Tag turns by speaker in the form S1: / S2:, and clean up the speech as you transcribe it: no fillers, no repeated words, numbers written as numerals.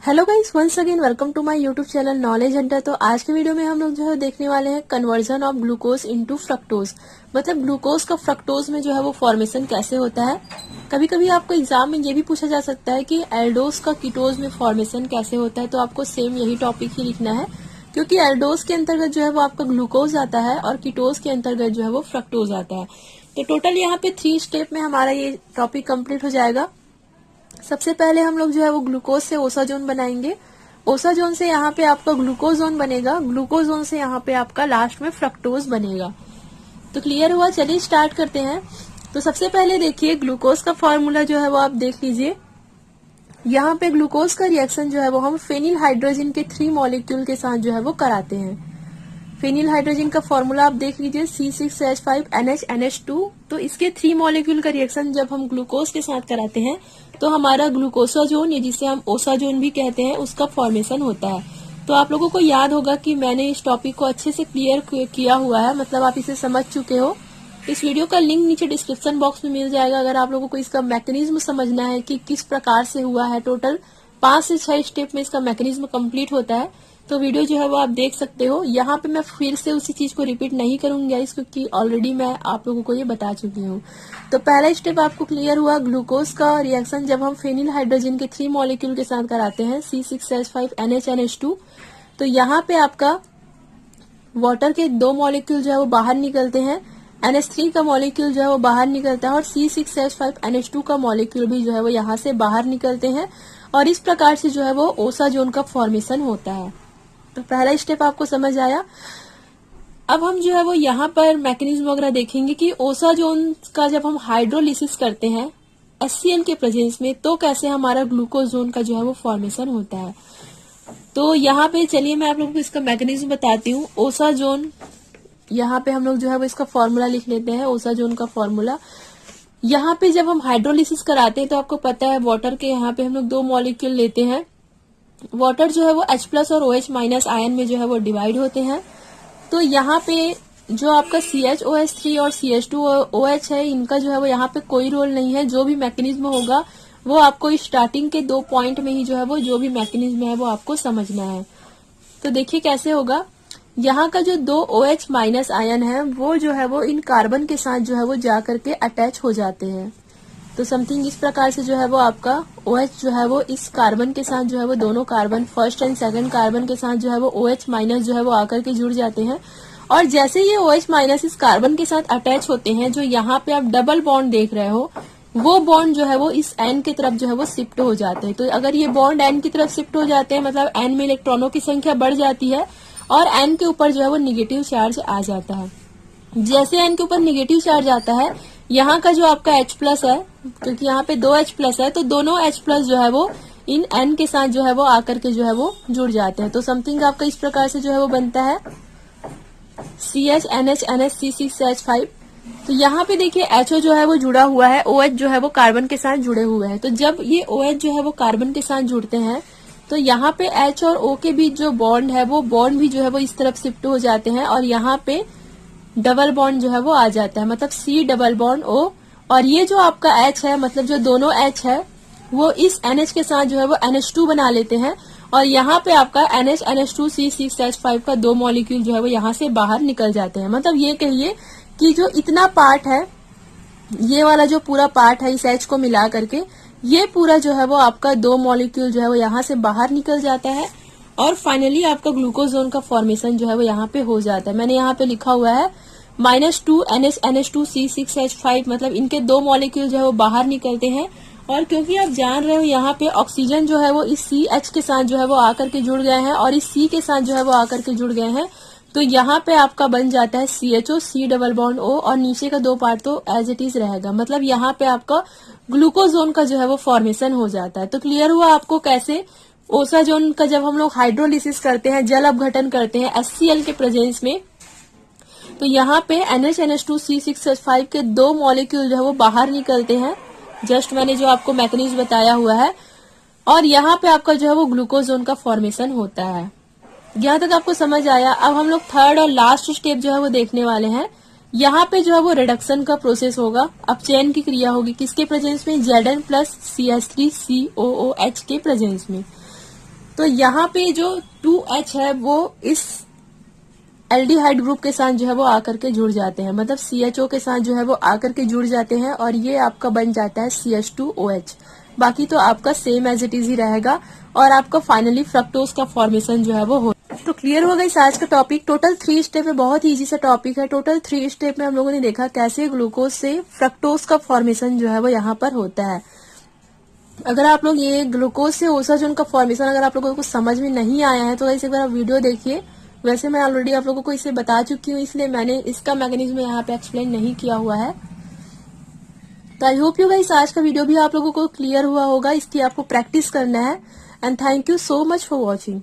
S1: Hello guys, once again welcome to my YouTube channel Knowledge Hunter. तो आज के video में हम लोग जो है देखने वाले हैं conversion of glucose into fructose. मतलब ग्लूकोज का फ्रक्टोज में जो है वो फॉर्मेशन कैसे होता है। कभी कभी आपको एग्जाम में ये भी पूछा जा सकता है कि एल्डोज का कीटोज में फॉर्मेशन कैसे होता है। तो आपको सेम यही टॉपिक ही लिखना है, क्योंकि एल्डोज के अंतर्गत जो है वो आपका ग्लूकोज आता है और कीटोज के अंतर्गत जो है वो फ्रक्टोज आता है। तो टोटल यहाँ पे 3 स्टेप में हमारा ये टॉपिक कंप्लीट हो जाएगा। सबसे पहले हम लोग जो है वो ग्लूकोज से ओसाजोन बनाएंगे। ओसाजोन से यहाँ पे आपका ग्लूकोजोन बनेगा। ग्लूकोजोन से यहाँ पे आपका लास्ट में फ्रक्टोज बनेगा। तो क्लियर हुआ, चलिए स्टार्ट करते हैं। तो सबसे पहले देखिए ग्लूकोज का फॉर्मूला जो है वो आप देख लीजिए। यहाँ पे ग्लूकोज का रिएक्शन जो है वो हम फेनिल हाइड्रोजन के 3 मॉलिक्यूल के साथ जो है वो कराते हैं। फेनिल हाइड्रोजन का फॉर्मूला आप देख लीजिए C6H5NH2। तो इसके 3 मॉलिक्यूल का रिएक्शन जब हम ग्लूकोज के साथ कराते हैं तो हमारा ग्लूकोसाजोन, या जिसे हम ओसाजोन भी कहते हैं, उसका फॉर्मेशन होता है। तो आप लोगों को याद होगा कि मैंने इस टॉपिक को अच्छे से क्लियर किया हुआ है, मतलब आप इसे समझ चुके हो। इस वीडियो का लिंक नीचे डिस्क्रिप्शन बॉक्स में मिल जाएगा अगर आप लोगों को इसका मैकेनिज्म समझना है कि किस प्रकार से हुआ है। टोटल 5 से 6 स्टेप में इसका मैकेनिज्म कंप्लीट होता है। तो वीडियो जो है वो आप देख सकते हो। यहाँ पे मैं फिर से उसी चीज को रिपीट नहीं करूंगी गाइस, क्योंकि ऑलरेडी मैं आप लोगों को ये बता चुकी हूँ। तो पहला स्टेप आपको क्लियर हुआ। ग्लूकोज का रिएक्शन जब हम फेनिल हाइड्रोजन के 3 मॉलिक्यूल के साथ कराते हैं C6H5NH2, तो यहाँ पे आपका वाटर के 2 मॉलिक्यूल जो है वो बाहर निकलते हैं। NH3 का मॉलिक्यूल जो है वो बाहर निकलता है और C6H5NH2 का मॉलिक्यूल भी जो है वो यहाँ से बाहर निकलते हैं। और इस प्रकार से जो है वो ओसाजोन का फॉर्मेशन होता है। तो पहला स्टेप आपको समझ आया। अब हम जो है वो यहाँ पर मैकेनिज्म वगैरह देखेंगे कि ओसाजोन का जब हम हाइड्रोलिसिस करते हैं HCl के प्रेजेंस में, तो कैसे हमारा ग्लूकोजोन का जो है वो फॉर्मेशन होता है। तो यहाँ पे चलिए मैं आप लोगों को इसका मैकेनिज्म बताती हूँ। ओसाजोन, यहाँ पे हम लोग जो है वो इसका फॉर्मूला लिख लेते हैं। ओसाजोन का फॉर्मूला यहाँ पे जब हम हाइड्रोलिसिस कराते हैं तो आपको पता है वाटर के यहाँ पे हम लोग 2 मॉलिक्यूल लेते हैं। वाटर जो है वो H+ और OH- आयन में जो है वो डिवाइड होते हैं। तो यहाँ पे जो आपका CHOH3 और CH2OH है, इनका जो है वो यहाँ पे कोई रोल नहीं है। जो भी मैकेनिज्म होगा वो आपको स्टार्टिंग के 2 पॉइंट में ही जो है वो जो भी मैकेनिज्म है वो आपको समझना है। तो देखिए कैसे होगा। यहाँ का जो 2 OH- आयन है वो जो है वो इन कार्बन के साथ जो है वो जा करके अटैच हो जाते हैं। तो समथिंग इस प्रकार से जो है वो आपका OH जो है वो इस कार्बन के साथ जो है वो दोनों carbon, first and second carbon के साथ जो है वो OH- जो है वो आकर के जुड़ जाते हैं। और जैसे ये OH- इस कार्बन के साथ अटैच होते हैं, जो यहाँ पे आप डबल बॉन्ड देख रहे हो, वो बॉन्ड जो है वो इस N की तरफ जो है वो शिफ्ट हो जाते हैं। तो अगर ये बॉन्ड N की तरफ शिफ्ट हो जाते हैं, मतलब N में इलेक्ट्रॉनों की संख्या बढ़ जाती है और N के ऊपर जो है वो निगेटिव चार्ज आ जाता है। जैसे N के ऊपर निगेटिव चार्ज आता है, यहाँ का जो आपका H+ है, क्योंकि यहाँ पे 2 H+ है, तो दोनों H+ जो है वो इन N के साथ जो है वो आकर के जो है वो जुड़ जाते हैं। तो समथिंग आपका इस प्रकार से जो है वो बनता है CHNH_NH तो यहाँ पे देखिए HO जो है वो जुड़ा हुआ है, OH जो है वो कार्बन के साथ जुड़े हुए हैं। तो जब ये OH जो है वो कार्बन के साथ जुड़ते हैं तो यहाँ पे H और O के बीच जो बॉन्ड है वो बॉन्ड भी जो है वो इस तरफ शिफ्ट हो जाते हैं और यहाँ पे डबल बॉन्ड जो है वो आ जाता है, मतलब C_O। और ये जो आपका H है, मतलब जो दोनों H है, वो इस NH के साथ जो है वो NH2 बना लेते हैं। और यहाँ पे आपका NH2 C6H5 का 2 मॉलिक्यूल जो है वो यहाँ से बाहर निकल जाते हैं। मतलब ये कहिए कि जो इतना पार्ट है, ये वाला जो पूरा पार्ट है इस H को मिला करके, ये पूरा जो है वो आपका 2 मॉलिक्यूल जो है वो यहाँ से बाहर निकल जाता है और फाइनली आपका ग्लूकोजोन का फॉर्मेशन जो है वो यहाँ पे हो जाता है। मैंने यहाँ पे लिखा हुआ है -2 NH2 C6H5, मतलब इनके 2 मॉलिक्यूल जो है वो बाहर निकलते हैं। और क्योंकि आप जान रहे हो यहाँ पे ऑक्सीजन जो है वो इस CH के साथ जो है वो आकर के जुड़ गए हैं और इस C के साथ जो है वो आकर के जुड़ गए हैं। तो यहाँ पे आपका बन जाता है CHO C_O और नीचे का 2 पार्ट तो एज इट इज रहेगा। मतलब यहाँ पे आपका ग्लूकोजोन का जो है वो फॉर्मेशन हो जाता है। तो क्लियर हुआ आपको कैसे ओसाजोन का जब हम लोग हाइड्रोलिसिस करते हैं, जल अपघटन करते हैं HCl के प्रेजेंस में, तो यहाँ पे NH2 C6H5 के 2 मॉलिक्यूल जो है वो बाहर निकलते हैं। जस्ट मैंने जो आपको मैकेनिज्म बताया हुआ है और यहाँ पे आपका जो है वो ग्लूकोजोन का फॉर्मेशन होता है। यहाँ तक आपको समझ आया। अब हम लोग थर्ड और लास्ट स्टेप जो है वो देखने वाले हैं। यहाँ पे जो है वो रिडक्शन का प्रोसेस होगा। अब चेन की क्रिया होगी किसके प्रेजेंस में, Zn+ CH3COOH के प्रेजेंस में। तो यहाँ पे जो 2H है वो इस एल्डिहाइड ग्रुप के साथ जो है वो आकर के जुड़ जाते हैं, मतलब CHO के साथ जो है वो आकर के जुड़ जाते हैं और ये आपका बन जाता है CH2OH। बाकी तो आपका सेम एज इट इज ही रहेगा और आपका फाइनली फ्रक्टोज का फॉर्मेशन जो है वो हो। तो क्लियर हो गई आज का टॉपिक। टोटल 3 स्टेप है, बहुत ही इजी सा टॉपिक है। टोटल 3 स्टेप में हम लोगों ने देखा कैसे ग्लूकोज से फ्रक्टोज का फॉर्मेशन जो है वो यहाँ पर होता है। अगर आप लोग ये ग्लूकोज से ओसाजोन का फॉर्मेशन अगर आप लोगों को समझ में नहीं आया है तो इस एक बार आप वीडियो देखिए। वैसे मैं ऑलरेडी आप लोगों को इसे बता चुकी हूँ, इसलिए मैंने इसका मैकेनिज्म यहाँ पे एक्सप्लेन नहीं किया हुआ है। तो आई होप यू गाइस आज का वीडियो भी आप लोगों को क्लियर हुआ होगा, इसकी आपको प्रैक्टिस करना है। And thank you so much for watching.